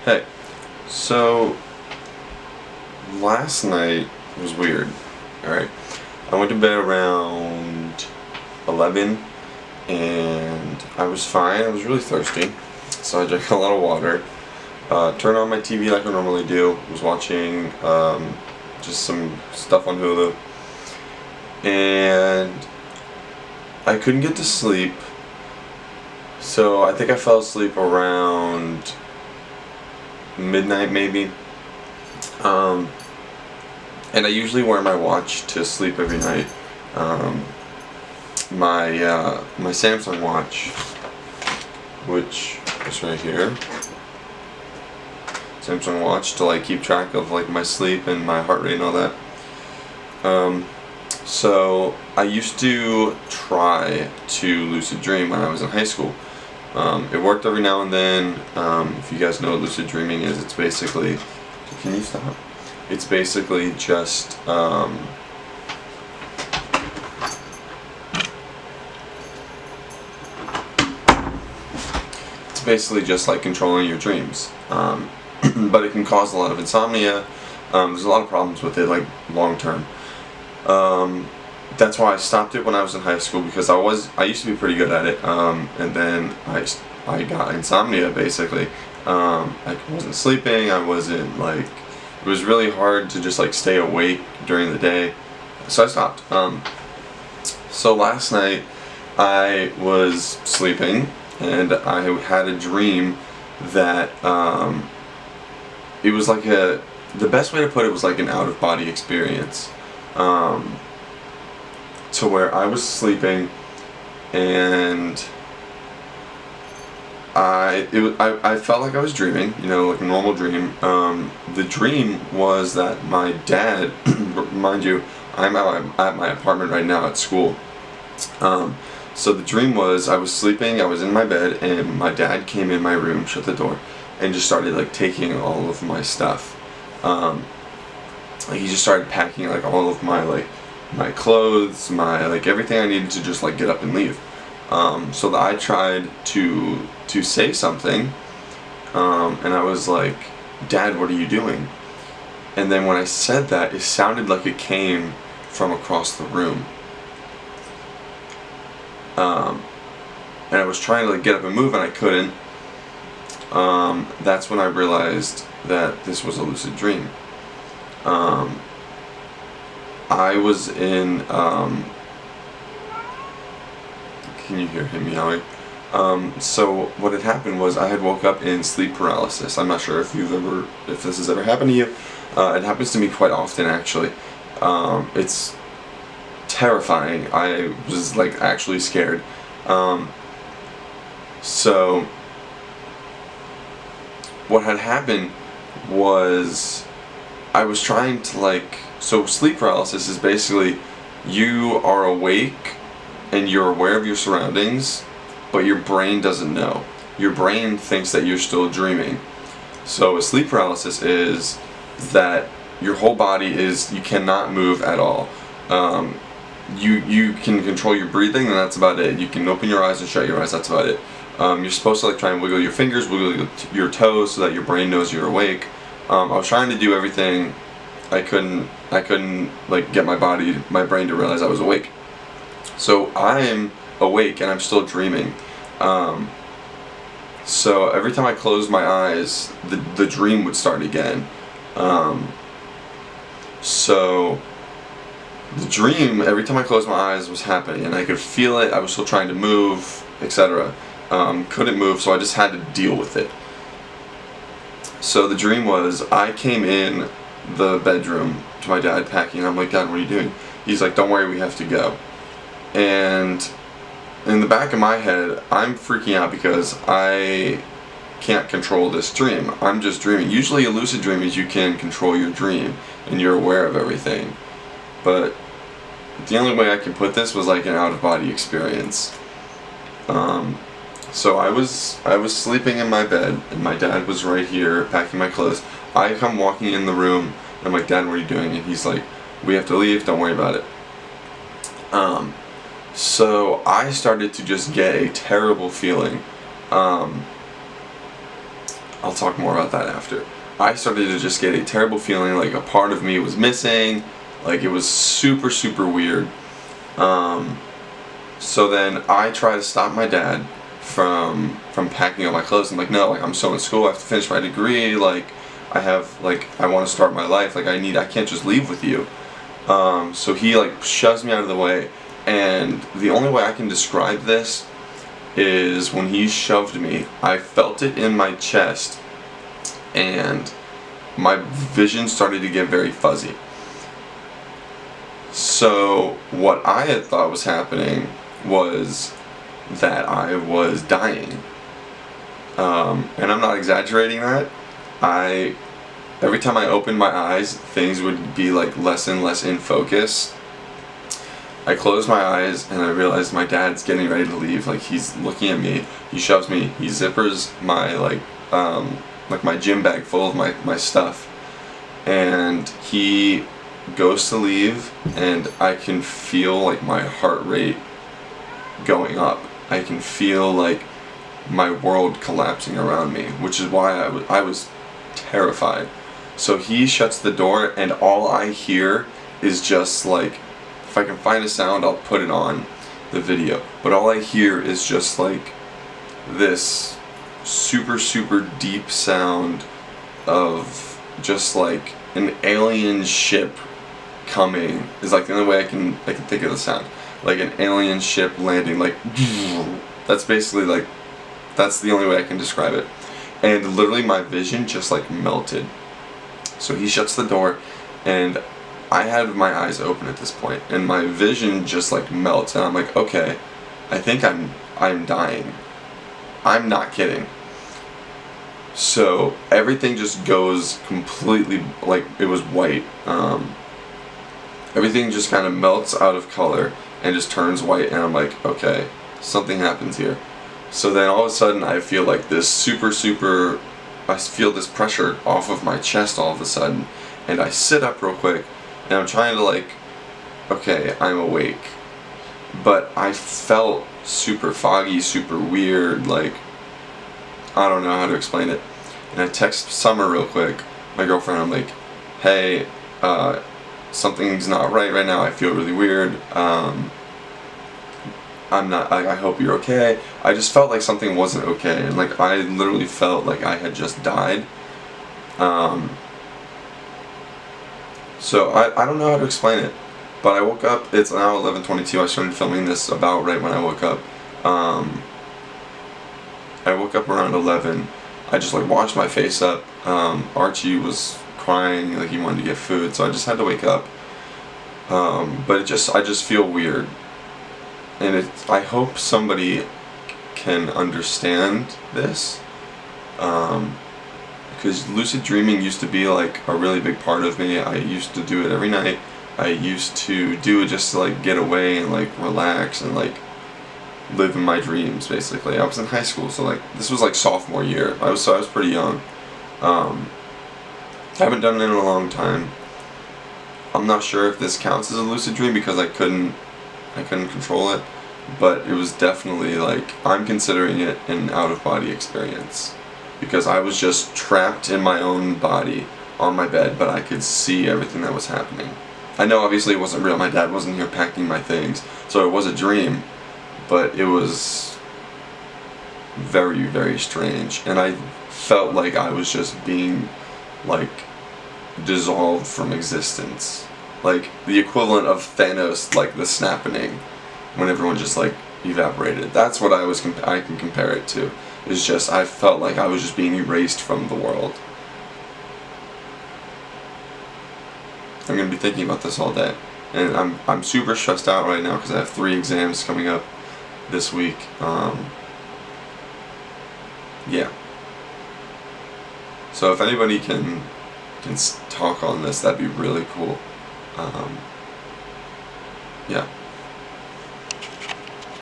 Hey, so last night was weird. Alright, I went to bed around 11 and I was fine. I was really thirsty, so I drank a lot of water. Turned on my TV like I normally do. Was watching just some stuff on Hulu, and I couldn't get to sleep. So I think I fell asleep around midnight maybe. And I usually wear my watch to sleep every night. My Samsung watch, which is right here. Samsung watch to like keep track of like my sleep and my heart rate and all that. So I used to try to lucid dream when I was in high school. It worked every now and then. If you guys know what lucid dreaming is, it's basically... Can you stop? It's basically just... it's basically just like controlling your dreams. But it can cause a lot of insomnia. There's a lot of problems with it, like long term. That's why I stopped it when I was in high school, because I used to be pretty good at it, and then I got insomnia basically. I wasn't sleeping. I wasn't like, it was really hard to just like stay awake during the day, so I stopped. So last night I was sleeping and I had a dream that it was like the best way to put it was like an out-of-body experience. To where I was sleeping and I felt like I was dreaming, you know, like a normal dream. The dream was that my dad, mind you, I'm at my apartment right now at school. So the dream was I was sleeping, I was in my bed, and my dad came in my room, shut the door, and just started like taking all of my stuff. Like he just started packing like all of my clothes, like everything I needed to just like get up and leave. So that I tried to say something, and I was like, "Dad, what are you doing?" And then when I said that, it sounded like it came from across the room. And I was trying to like get up and move, and I couldn't. That's when I realized that this was a lucid dream. I was in, can you hear him meowing? So what had happened was I had woke up in sleep paralysis. I'm not sure if this has ever happened to you. It happens to me quite often, actually. It's terrifying. I was like actually scared. So what had happened was I was trying to like, so sleep paralysis is basically you are awake and you're aware of your surroundings, but your brain doesn't know. Your brain thinks that you're still dreaming. So a sleep paralysis is that your whole body you cannot move at all. You can control your breathing, and that's about it. You can open your eyes and shut your eyes, that's about it. You're supposed to like try and wiggle your fingers, wiggle your toes so that your brain knows you're awake. I was trying to do everything. I couldn't like get my brain to realize I was awake. So I'm awake and I'm still dreaming. So every time I closed my eyes, the dream would start again. So the dream, every time I closed my eyes, was happening, and I could feel it. I was still trying to move, etc. Couldn't move, so I just had to deal with it. So the dream was I came in the bedroom to my dad packing, and I'm like, "Dad, what are you doing?" He's like, "Don't worry, we have to go." And in the back of my head, I'm freaking out because I can't control this dream. I'm just dreaming. Usually a lucid dream is you can control your dream and you're aware of everything. But the only way I can put this was like an out-of-body experience. So I was sleeping in my bed, and my dad was right here packing my clothes. I come walking in the room, and I'm like, "Dad, what are you doing?" And he's like, "We have to leave, don't worry about it." So I started to just get a terrible feeling. I'll talk more about that after. I started to just get a terrible feeling like a part of me was missing. Like it was super, super weird. So then I try to stop my dad from packing up my clothes. I'm like, no, like I'm still in school. I have to finish my degree. Like I want to start my life. Like I can't just leave with you. So he like shoves me out of the way. And the only way I can describe this is when he shoved me, I felt it in my chest, and my vision started to get very fuzzy. So what I had thought was happening was that I was dying. And I'm not exaggerating that. Every time I opened my eyes, things would be like less and less in focus. I closed my eyes and I realized my dad's getting ready to leave. Like he's looking at me, he shoves me, he zippers my my gym bag full of my stuff, and he goes to leave, and I can feel like my heart rate going up. I can feel like my world collapsing around me, which is why I was terrified. So he shuts the door, and all I hear is just like, if I can find a sound, I'll put it on the video. But all I hear is just like this super, super deep sound of just like an alien ship coming. Is like the only way I can think of the sound. Like an alien ship landing, like that's basically like, that's the only way I can describe it. And literally my vision just like melted. So he shuts the door, and I had my eyes open at this point, and my vision just like melts, and I'm like, okay, I think I'm dying. I'm not kidding. So everything just goes completely, like it was white. Everything just kind of melts out of color and just turns white, and I'm like, okay, something happens here. So then all of a sudden I feel like this I feel this pressure off of my chest all of a sudden, and I sit up real quick, and I'm trying to like, okay, I'm awake. But I felt super foggy, super weird, like, I don't know how to explain it. And I text Summer real quick, my girlfriend, I'm like, hey, something's not right now, I feel really weird, I hope you're okay. I just felt like something wasn't okay, and like I literally felt like I had just died. So I don't know how to explain it, but I woke up, it's now 11:22, I started filming this about right when I woke up. I woke up around 11, I just like washed my face up, Archie was crying, like he wanted to get food, so I just had to wake up. But I just feel weird. And I hope somebody can understand this, because lucid dreaming used to be like a really big part of me. I used to do it every night. I used to do it just to like get away and like relax and like live in my dreams, basically. I was in high school, so like this was like sophomore year. I was pretty young. I haven't done it in a long time. I'm not sure if this counts as a lucid dream because I couldn't control it, but it was definitely like, I'm considering it an out-of-body experience, because I was just trapped in my own body on my bed, but I could see everything that was happening. I know obviously it wasn't real, my dad wasn't here packing my things, so it was a dream, but it was very, very strange, and I felt like I was just being like dissolved from existence. Like the equivalent of Thanos, like the snapping, when everyone just like evaporated. That's what I can compare it to. It's just, I felt like I was just being erased from the world. I'm gonna be thinking about this all day, and I'm super stressed out right now because I have 3 exams coming up this week. Yeah. So if anybody can talk on this, that'd be really cool. Yeah.